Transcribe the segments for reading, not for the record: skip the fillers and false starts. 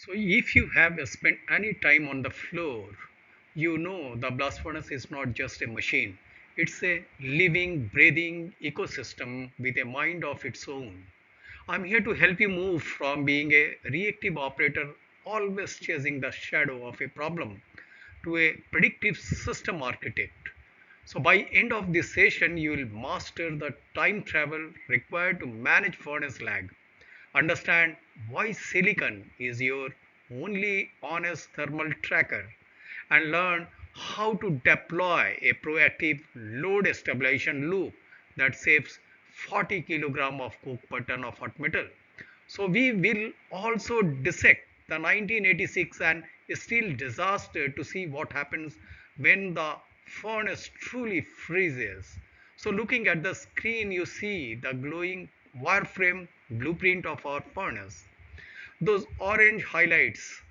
So if you have spent any time on the floor, you know the blast furnace is not just a machine. It's a living, breathing ecosystem with a mind of its own. I'm here to help you move from being a reactive operator, always chasing the shadow of a problem, to a predictive system architect. So by end of this session, you will master the time travel required to manage furnace lag, understand why silicon is your only honest thermal tracker, and learn how to deploy a proactive load stabilization loop that saves 40 kilogram of coke per ton of hot metal. So we will also dissect the 1986 and steel disaster to see what happens when the furnace truly freezes. So looking at the screen, you see the glowing wireframe blueprint of our furnace. Those orange highlights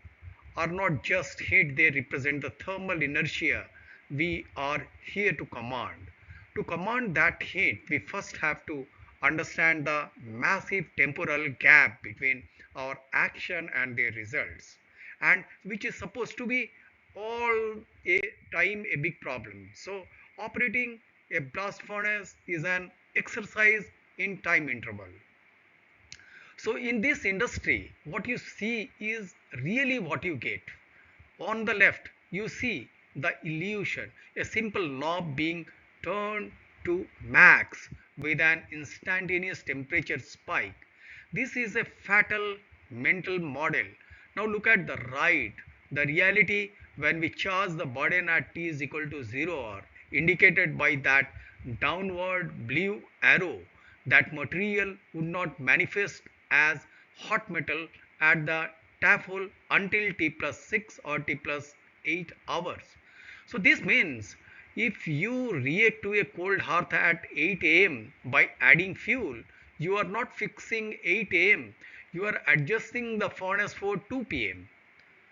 are not just heat, they represent the thermal inertia we are here to command. To command that heat, we first have to understand the massive temporal gap between our action and their results, and which is supposed to be all a time a big problem. So, operating a blast furnace is an exercise in time interval. So in this industry, what you see is really what you get. On the left, you see the illusion, a simple knob being turned to max with an instantaneous temperature spike. This is a fatal mental model. Now look at the right. The reality when we charge the burden at t is equal to 0 or indicated by that downward blue arrow, that material would not manifest as hot metal at the tap hole until t plus 6 or t plus 8 hours. So this means if you react to a cold hearth at 8 am by adding fuel, you are not fixing 8 am, you are adjusting the furnace for 2 p.m.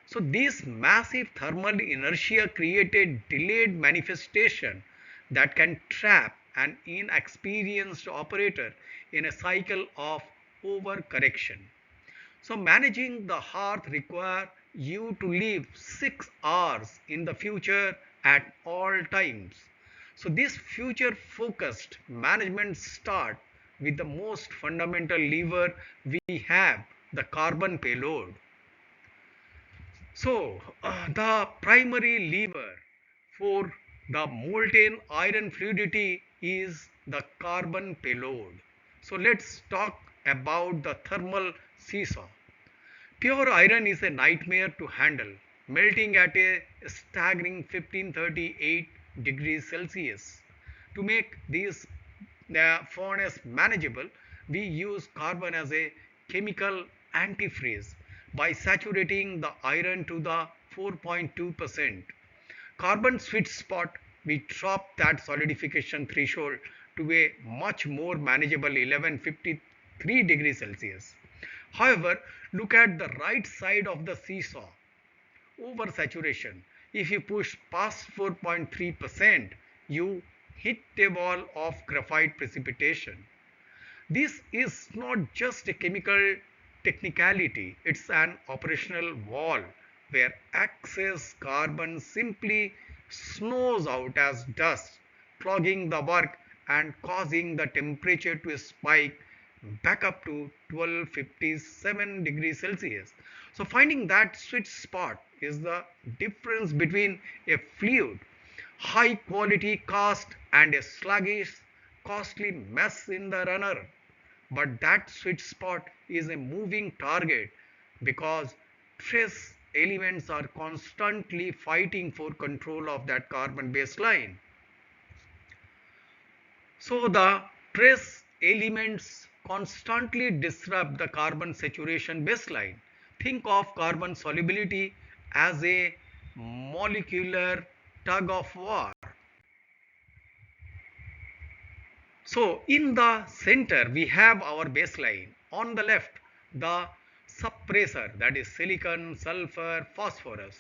So this massive thermal inertia created delayed manifestation that can trap an inexperienced operator in a cycle of overcorrection. So managing the hearth require you to live 6 hours in the future at all times. So this future focused management start with the most fundamental lever we have, the carbon payload. So, the primary lever for the molten iron fluidity is the carbon payload. So, let's talk about the thermal seesaw. Pure iron is a nightmare to handle, melting at a staggering 1538 degrees Celsius. To make this furnace manageable, we use carbon as a chemical antifreeze by saturating the iron to the 4.2%. Carbon sweet spot, we drop that solidification threshold to a much more manageable 1153 degrees Celsius. However, look at the right side of the seesaw, oversaturation. If you push past 4.3%, you hit a wall of graphite precipitation. This is not just a chemical technicality, it's an operational wall where excess carbon simply snows out as dust, clogging the work and causing the temperature to spike back up to 1257 degrees Celsius. So finding that sweet spot is the difference between a fluid, high quality cast and a sluggish, costly mess in the runner. But that sweet spot is a moving target because trace elements are constantly fighting for control of that carbon baseline. So the trace elements constantly disrupt the carbon saturation baseline. Think of carbon solubility as a molecular tug of war. So in the center we have our baseline. On the left, the suppressor, that is silicon, sulfur, phosphorus.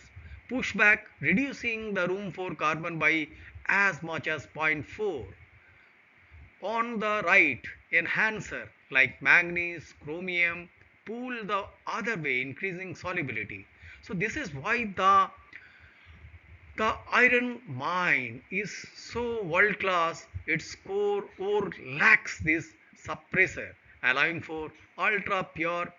Pushback reducing the room for carbon by as much as zero point 0.4. On the right, enhancer like manganese, chromium, pull the other way, increasing solubility. So this is why the iron mine is so world class. Its ore lacks this suppressor, allowing for ultra pure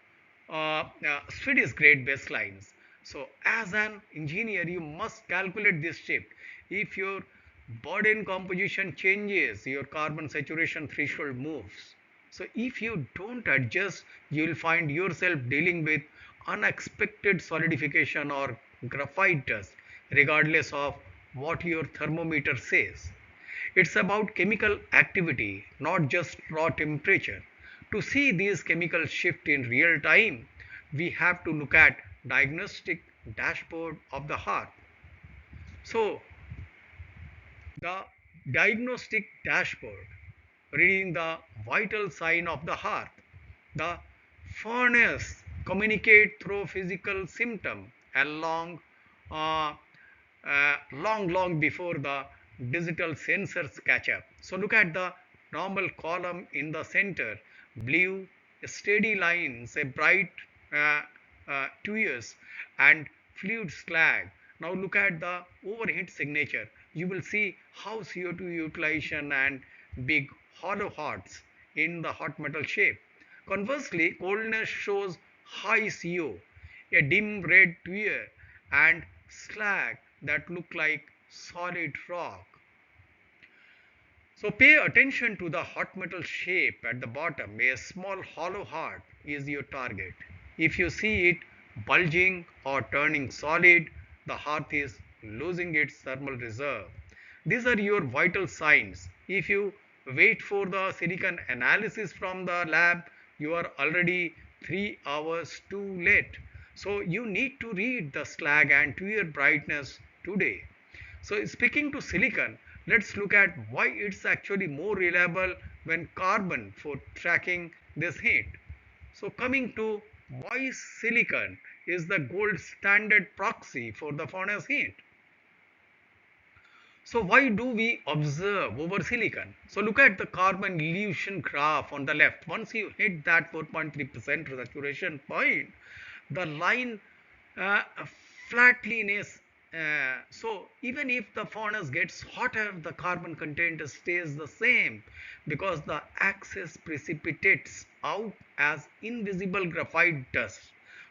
Swedish grade baselines. So, as an engineer, you must calculate this shift. If your burden composition changes, your carbon saturation threshold moves. So, if you don't adjust, you will find yourself dealing with unexpected solidification or graphite dust, regardless of what your thermometer says. It's about chemical activity, not just raw temperature. To see these chemical shift in real time, we have to look at diagnostic dashboard of the heart. So, the diagnostic dashboard, reading the vital sign of the heart. The furnace communicate through physical symptom along uh, long before the digital sensors catch up. So look at the normal column in the center, blue steady lines, a bright tuous and fluid slag. Now look at the overheat signature. You will see how CO2 utilization and big hollow hearts in the hot metal shape. Conversely, coldness shows high CO, a dim red tear, and slag that look like solid rock. So pay attention to the hot metal shape at the bottom. A small hollow heart is your target. If you see it bulging or turning solid, the heart is losing its thermal reserve. These are your vital signs. If you wait for the silicon analysis from the lab, you are already 3 hours too late. So you need to read the slag and tear brightness today. So speaking to silicon, let's look at why it's actually more reliable when carbon for tracking this heat. So coming to why silicon is the gold standard proxy for the furnace heat. So why do we observe over silicon? So look at the carbon elution graph on the left. Once you hit that 4.3% saturation point, the line uh, flatliness. So even if the furnace gets hotter, the carbon content stays the same because the excess precipitates out as invisible graphite dust.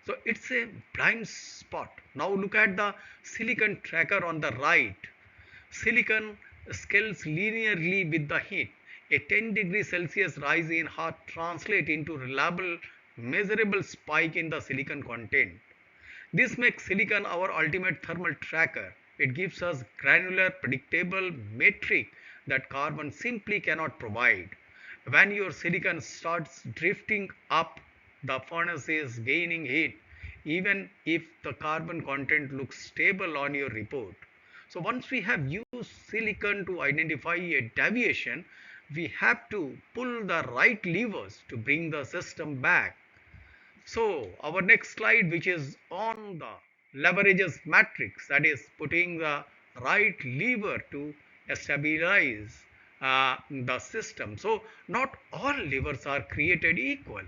So it's a blind spot. Now look at the silicon tracker on the right. Silicon scales linearly with the heat. A 10 degrees Celsius rise in heat translates into reliable measurable spike in the silicon content. This makes silicon our ultimate thermal tracker. It gives us granular, predictable metric that carbon simply cannot provide. When your silicon starts drifting up, the furnace is gaining heat, even if the carbon content looks stable on your report. So once we have used silicon to identify a deviation, we have to pull the right levers to bring the system back. So our next slide, which is on the leverages matrix, that is putting the right lever to stabilize the system. So not all levers are created equal.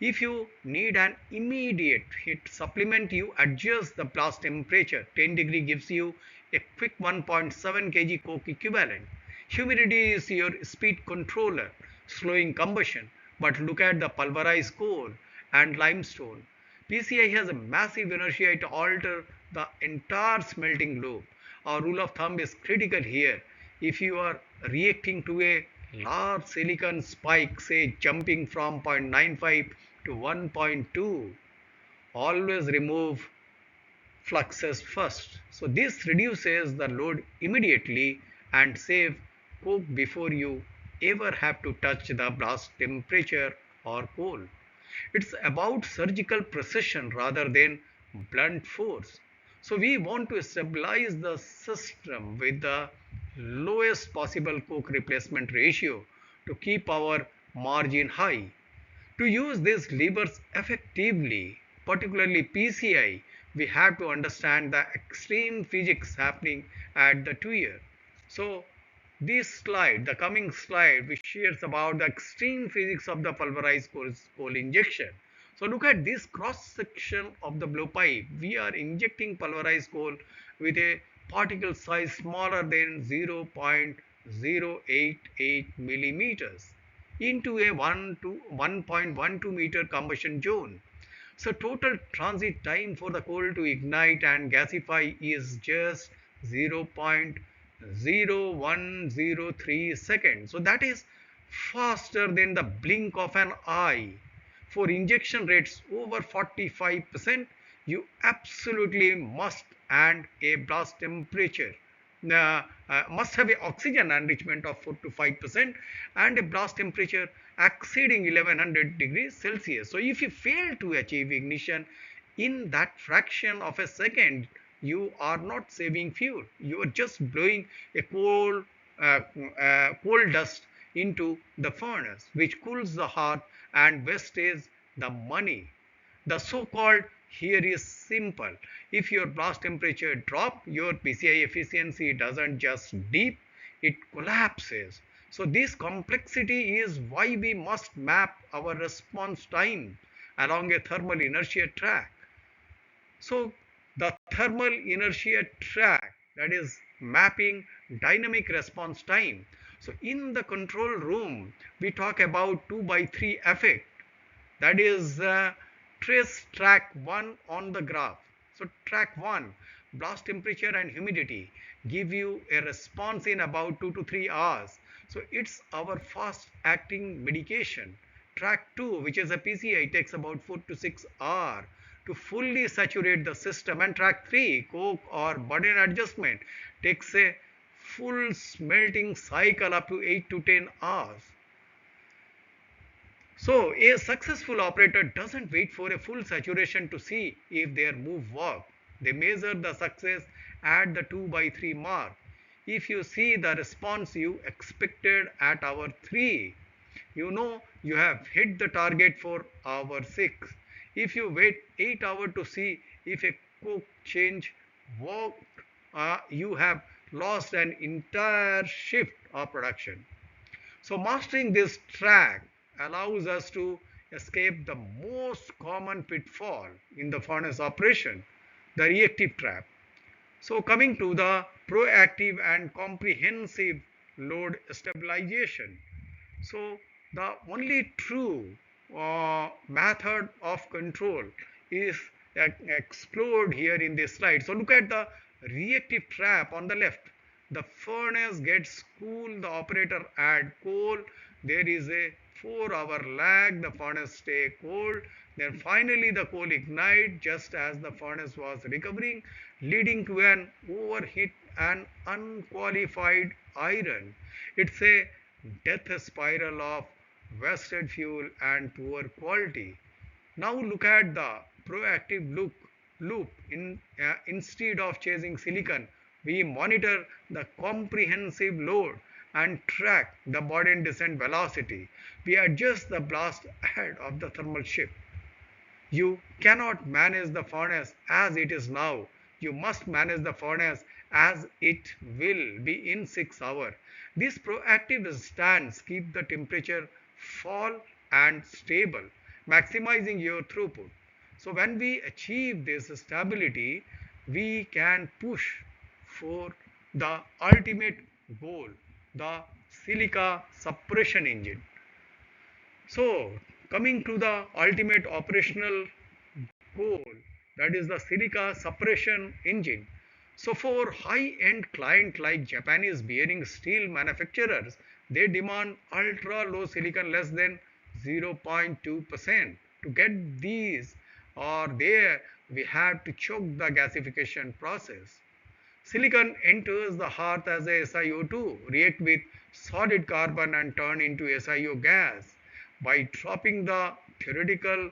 If you need an immediate heat supplement, you adjust the blast temperature. 10 degree gives you a quick 1.7 kg coke equivalent. Humidity is your speed controller, slowing combustion. But look at the pulverized coal and limestone. PCI has a massive inertia to alter the entire smelting loop. Our rule of thumb is critical here. If you are reacting to a large silicon spike, say jumping from 0.95 to 1.2, always remove fluxes first. So this reduces the load immediately and save coke before you ever have to touch the blast temperature or coal. It's about surgical precision rather than blunt force. So we want to stabilize the system with the lowest possible coke replacement ratio to keep our margin high. To use these levers effectively, particularly PCI, we have to understand the extreme physics happening at the tuer. So this slide, the coming slide, which shares about the extreme physics of the pulverized coal injection. So look at this cross section of the blowpipe. We are injecting pulverized coal with a particle size smaller than 0.088 millimeters into a 1 to 1.12 meter combustion zone. So total transit time for the coal to ignite and gasify is just 0.0103 seconds. So that is faster than the blink of an eye. For injection rates over 45%, you absolutely must and a blast temperature must have a oxygen enrichment of 4 to 5% and a blast temperature exceeding 1100 degrees Celsius. So if you fail to achieve ignition in that fraction of a second, you are not saving fuel. You are just blowing a uh, coal dust into the furnace, which cools the hearth and wastes the money. The so-called here is simple. If your blast temperature drop, your PCI efficiency doesn't just dip, it collapses. So this complexity is why we must map our response time along a thermal inertia track. So the thermal inertia track, that is mapping dynamic response time. So in the control room, we talk about 2 by 3 effect, that is trace track 1 on the graph. So track 1, blast temperature and humidity, give you a response in about 2 to 3 hours. So it's our fast acting medication. Track 2, which is a PCI, takes about 4 to 6 hours to fully saturate the system. And track 3, coke or burden adjustment, takes a full smelting cycle up to 8 to 10 hours. So a successful operator doesn't wait for a full saturation to see if their move worked. They measure the success at the 2 by 3 mark. If you see the response you expected at hour 3, you know you have hit the target for hour 6. If you wait 8 hours to see if a coke change worked, you have lost an entire shift of production. So mastering this track allows us to escape the most common pitfall in the furnace operation, the reactive trap. So coming to the proactive and comprehensive load stabilization. So the only true method of control is explored here in this slide. So look at the reactive trap on the left. The furnace gets cool, the operator add coal, there is a 4-hour lag, the furnace stay cold, then finally the coal ignite just as the furnace was recovering, leading to an overheat and unqualified iron. It's a death spiral of wasted fuel and poor quality. Now look at the proactive loop. Instead of chasing silicon, we monitor the comprehensive load and track the burden descent velocity. We adjust the blast ahead of the thermal shift. You cannot manage the furnace as it is now. You must manage the furnace as it will be in 6 hours. This proactive stance keeps the temperature fall and stable, maximizing your throughput. So when we achieve this stability, we can push for the ultimate goal, the silica suppression engine. So coming to the ultimate operational goal, that is the silica suppression engine. So for high-end client like Japanese bearing steel manufacturers, they demand ultra low silicon less than 0.2%. To get these or there, we have to choke the gasification process. Silicon enters the hearth as a SiO2, react with solid carbon and turn into SiO gas. By dropping the theoretical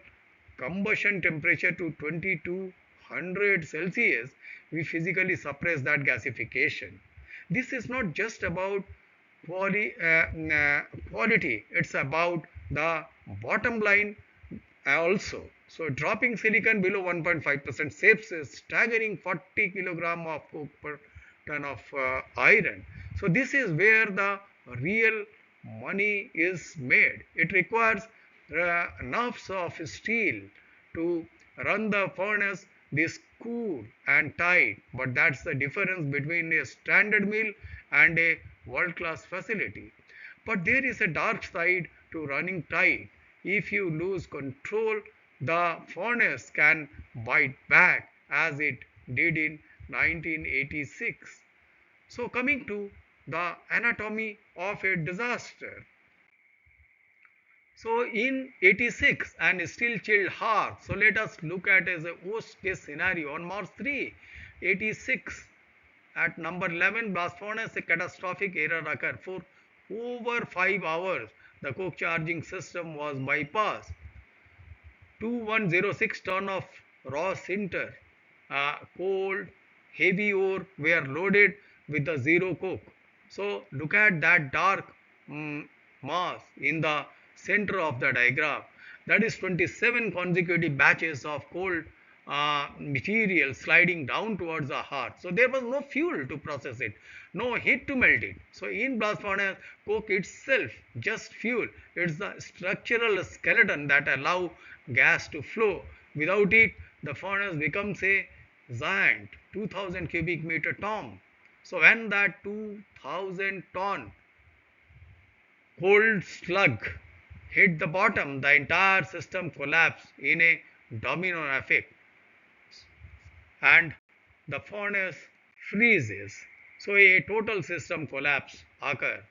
combustion temperature to 2200 Celsius, we physically suppress that gasification. This is not just about quality, it's about the bottom line also. So dropping silicon below 1.5% saves a staggering 40 kilogram of coke per ton of iron. So this is where the real money is made. It requires nerves of steel to run the furnace this cool and tight. But that's the difference between a standard mill and a world class facility. But there is a dark side to running tight. If you lose control, the furnace can bite back as it did in 1986. So, coming to the anatomy of a disaster. So in 86 and still chilled hearth. So let us look at as a worst case scenario on March 3, 86 at number 11 blast furnace a catastrophic error occurred for over 5 hours. The coke charging system was bypassed. 2106 ton of raw sinter, cold, heavy ore were loaded with the zero coke. So look at that dark mass in the center of the diagram. That is 27 consecutive batches of cold material sliding down towards the hearth. So there was no fuel to process it, no heat to melt it. So in blast furnace, coke itself just fuel. It's the structural skeleton that allow gas to flow. Without it, the furnace becomes a giant 2000 cubic meter tomb. So when that 2000 ton cold slug hit the bottom, the entire system collapsed in a domino effect and the furnace freezes. So a total system collapse occurs.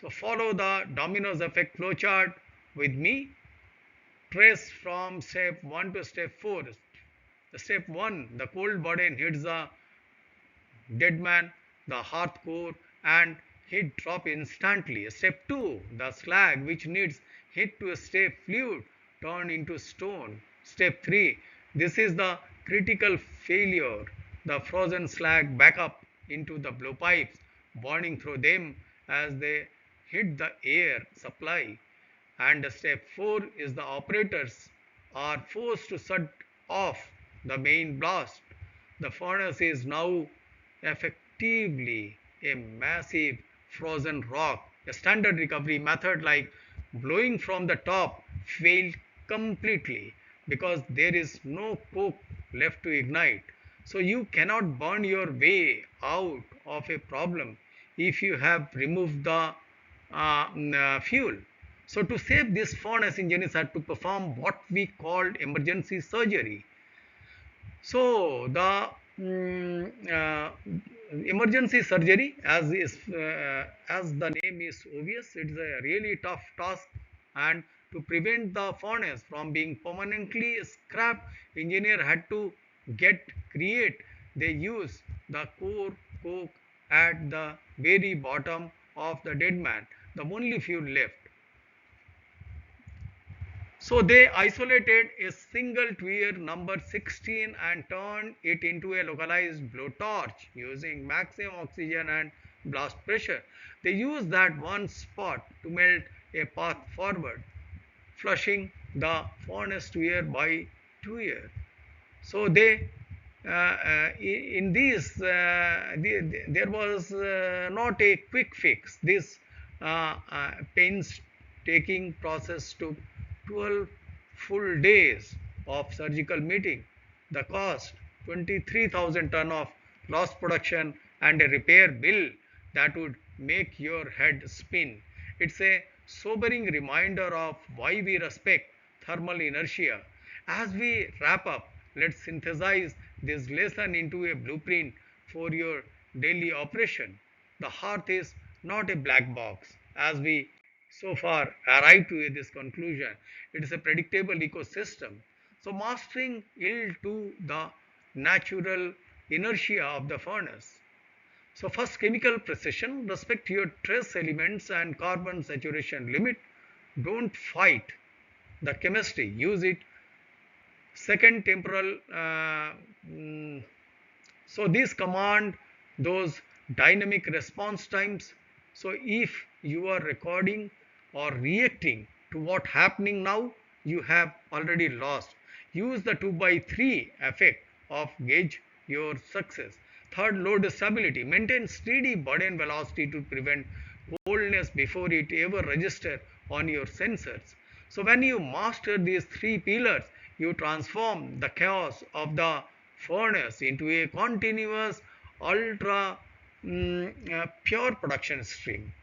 So follow the dominoes effect flowchart with me. Trace from step 1 to step 4. Step 1, the cold burden hits the dead man, the hearth core, and heat drop instantly. Step 2, the slag which needs heat to stay fluid turned into stone. Step 3, this is the critical failure. The frozen slag back up into the blowpipes, burning through them as they hit the air supply. And step 4 is the operators are forced to shut off the main blast. The furnace is now effectively a massive frozen rock. A standard recovery method like blowing from the top failed completely because there is no coke left to ignite. So you cannot burn your way out of a problem if you have removed the fuel. So to save this furnace, engineers had to perform what we called emergency surgery. So the emergency surgery, as the name is obvious, it's a really tough task, and to prevent the furnace from being permanently scrapped, engineer had to get create. They use the core coke at the very bottom of the dead man, the only fuel left. So they isolated a single tweer number 16 and turned it into a localized blowtorch using maximum oxygen and blast pressure. They used that one spot to melt a path forward, flushing the furnace tweer by tweer. So they in these there was not a quick fix. This painstaking process took 12 full days of surgical meeting. The cost 23,000 ton of lost production and a repair bill that would make your head spin. It's a sobering reminder of why we respect thermal inertia. As we wrap up, let's synthesize this lesson into a blueprint for your daily operation. The hearth is not a black box. As we so far arrived to this conclusion, it is a predictable ecosystem. So mastering yield to the natural inertia of the furnace. So first, chemical precision, respect your trace elements and carbon saturation limit. Don't fight the chemistry, use it. Second, temporal, so these command those dynamic response times. So if you are recording or reacting to what happening now, you have already lost. Use the 2 by 3 effect of gauge your success. Third, load stability. Maintain steady burden velocity to prevent coldness before it ever register on your sensors. So when you master these three pillars, you transform the chaos of the furnace into a continuous ultra pure production stream.